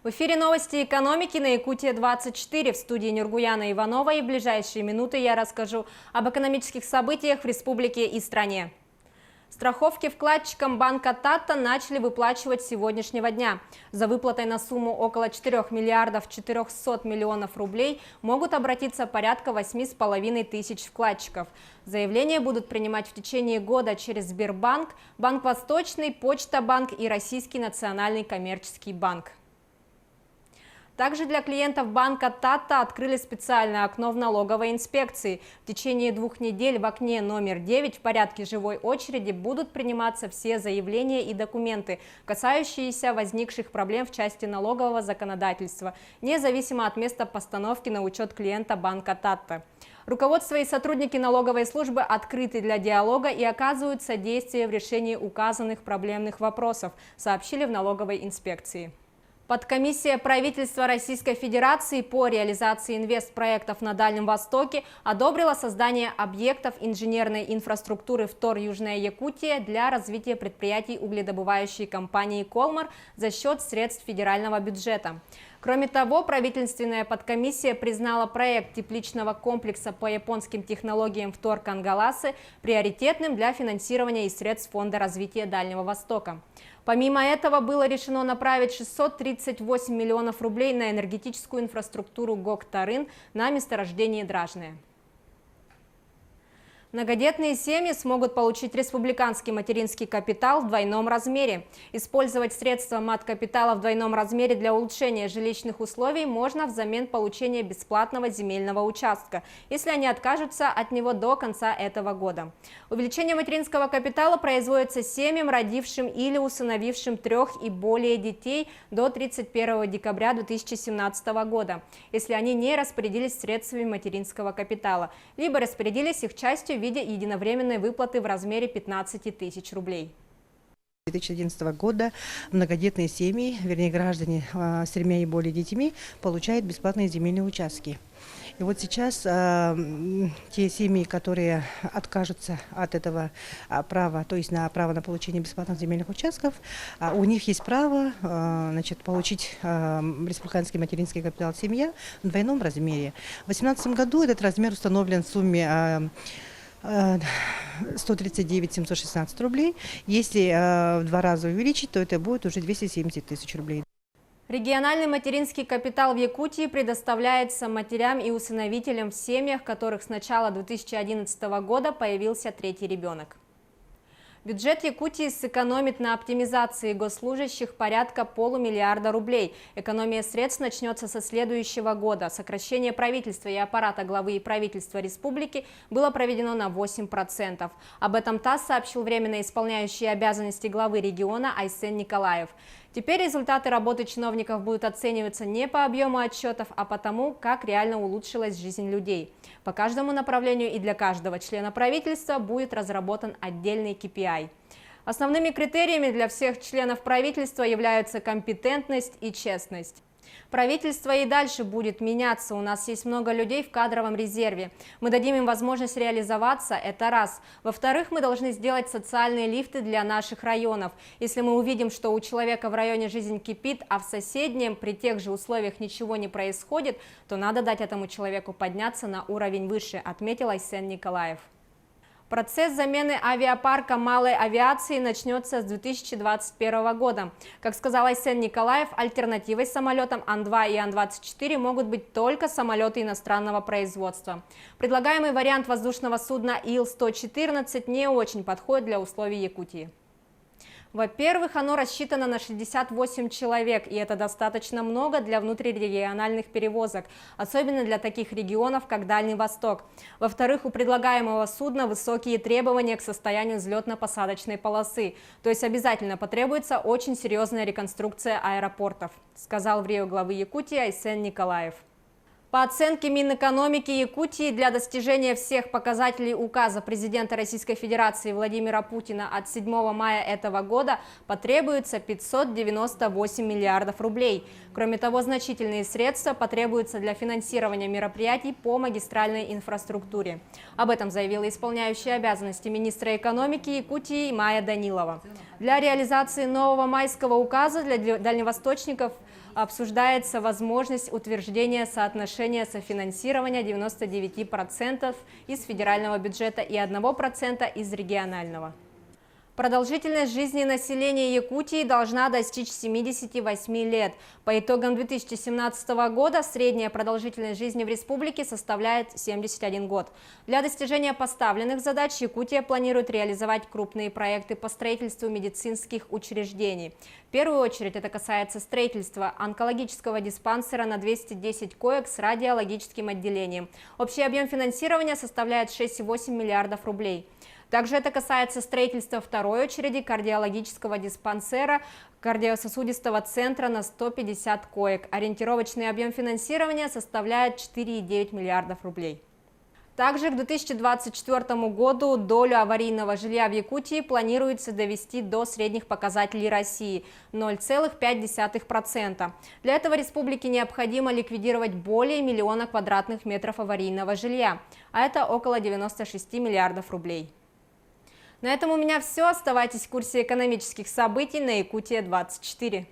В эфире новости экономики на Якутия-24. В студии Нургуяна Иванова, и в ближайшие минуты я расскажу об экономических событиях в республике и стране. Страховки вкладчикам банка Тата начали выплачивать с сегодняшнего дня. За выплатой на сумму около 4 миллиардов 400 миллионов рублей могут обратиться порядка 8,5 тысяч вкладчиков. Заявления будут принимать в течение года через Сбербанк, Банк Восточный, Почта-банк и Российский национальный коммерческий банк. Также для клиентов банка Тата открыли специальное окно в налоговой инспекции. В течение 2 недель в окне номер 9 в порядке живой очереди будут приниматься все заявления и документы, касающиеся возникших проблем в части налогового законодательства, независимо от места постановки на учет клиента банка Тата. Руководство и сотрудники налоговой службы открыты для диалога и оказывают содействие в решении указанных проблемных вопросов, сообщили в налоговой инспекции. Подкомиссия правительства Российской Федерации по реализации инвестпроектов на Дальнем Востоке одобрила создание объектов инженерной инфраструктуры ВТОР Южная Якутия для развития предприятий угледобывающей компании «Колмар» за счет средств федерального бюджета. Кроме того, правительственная подкомиссия признала проект тепличного комплекса по японским технологиям ВТОР Кангаласы приоритетным для финансирования из средств Фонда развития Дальнего Востока. Помимо этого, было решено направить 638 миллионов рублей на энергетическую инфраструктуру ГОК-Тарын на месторождении Дражное. Многодетные семьи смогут получить республиканский материнский капитал в двойном размере. Использовать средства маткапитала в двойном размере для улучшения жилищных условий можно взамен получения бесплатного земельного участка, если они откажутся от него до конца этого года. Увеличение материнского капитала производится семьям, родившим или усыновившим 3 и более детей до 31 декабря 2017 года, если они не распорядились средствами материнского капитала, либо распорядились их частью в виде единовременной выплаты в размере 15 тысяч рублей. 2011 года многодетные семьи, вернее граждане с 3 и более детьми, получают бесплатные земельные участки. И вот сейчас те семьи, которые откажутся от этого права, то есть на право на получение бесплатных земельных участков, у них есть право получить республиканский материнский капитал семья в двойном размере. В 2018 году этот размер установлен в сумме 139 716 рублей. Если в 2 раза увеличить, то это будет уже 270 тысяч рублей. Региональный материнский капитал в Якутии предоставляется матерям и усыновителям в семьях, в которых с начала 2011 года появился 3-й ребенок. Бюджет Якутии сэкономит на оптимизации госслужащих порядка полумиллиарда рублей. Экономия средств начнется со следующего года. Сокращение правительства и аппарата главы и правительства республики было проведено на 8%. Об этом ТАСС сообщил временно исполняющий обязанности главы региона Айсен Николаев. Теперь результаты работы чиновников будут оцениваться не по объему отчетов, а по тому, как реально улучшилась жизнь людей. По каждому направлению и для каждого члена правительства будет разработан отдельный KPI. Основными критериями для всех членов правительства являются компетентность и честность. Правительство и дальше будет меняться. У нас есть много людей в кадровом резерве. Мы дадим им возможность реализоваться, это раз. Во-вторых, мы должны сделать социальные лифты для наших районов. Если мы увидим, что у человека в районе жизнь кипит, а в соседнем при тех же условиях ничего не происходит, то надо дать этому человеку подняться на уровень выше, отметил Айсен Николаев. Процесс замены авиапарка малой авиации начнется с 2021 года. Как сказал Айсен Николаев, альтернативой самолетам Ан-2 и Ан-24 могут быть только самолеты иностранного производства. Предлагаемый вариант воздушного судна Ил-114 не очень подходит для условий Якутии. Во-первых, оно рассчитано на 68 человек, и это достаточно много для внутрирегиональных перевозок, особенно для таких регионов, как Дальний Восток. Во-вторых, у предлагаемого судна высокие требования к состоянию взлетно-посадочной полосы, то есть обязательно потребуется очень серьезная реконструкция аэропортов, сказал в Рио главы Якутии Айсен Николаев. По оценке Минэкономики Якутии, для достижения всех показателей указа президента Российской Федерации Владимира Путина от 7 мая этого года потребуется 598 миллиардов рублей. Кроме того, значительные средства потребуются для финансирования мероприятий по магистральной инфраструктуре. Об этом заявила исполняющая обязанности министра экономики Якутии Майя Данилова. Для реализации нового майского указа для дальневосточников обсуждается возможность утверждения соотношения софинансирования 99% из федерального бюджета и 1% из регионального. Продолжительность жизни населения Якутии должна достичь 78 лет. По итогам 2017 года средняя продолжительность жизни в республике составляет 71 год. Для достижения поставленных задач Якутия планирует реализовать крупные проекты по строительству медицинских учреждений. В первую очередь это касается строительства онкологического диспансера на 210 коек с радиологическим отделением. Общий объем финансирования составляет 6,8 миллиардов рублей. Также это касается строительства второй очереди кардиологического диспансера, кардиососудистого центра на 150 коек. Ориентировочный объем финансирования составляет 4,9 миллиардов рублей. Также к 2024 году долю аварийного жилья в Якутии планируется довести до средних показателей России – 0,5%. Для этого республике необходимо ликвидировать более 1 миллиона квадратных метров аварийного жилья, а это около 96 миллиардов рублей. На этом у меня все. Оставайтесь в курсе экономических событий на Якутия 24.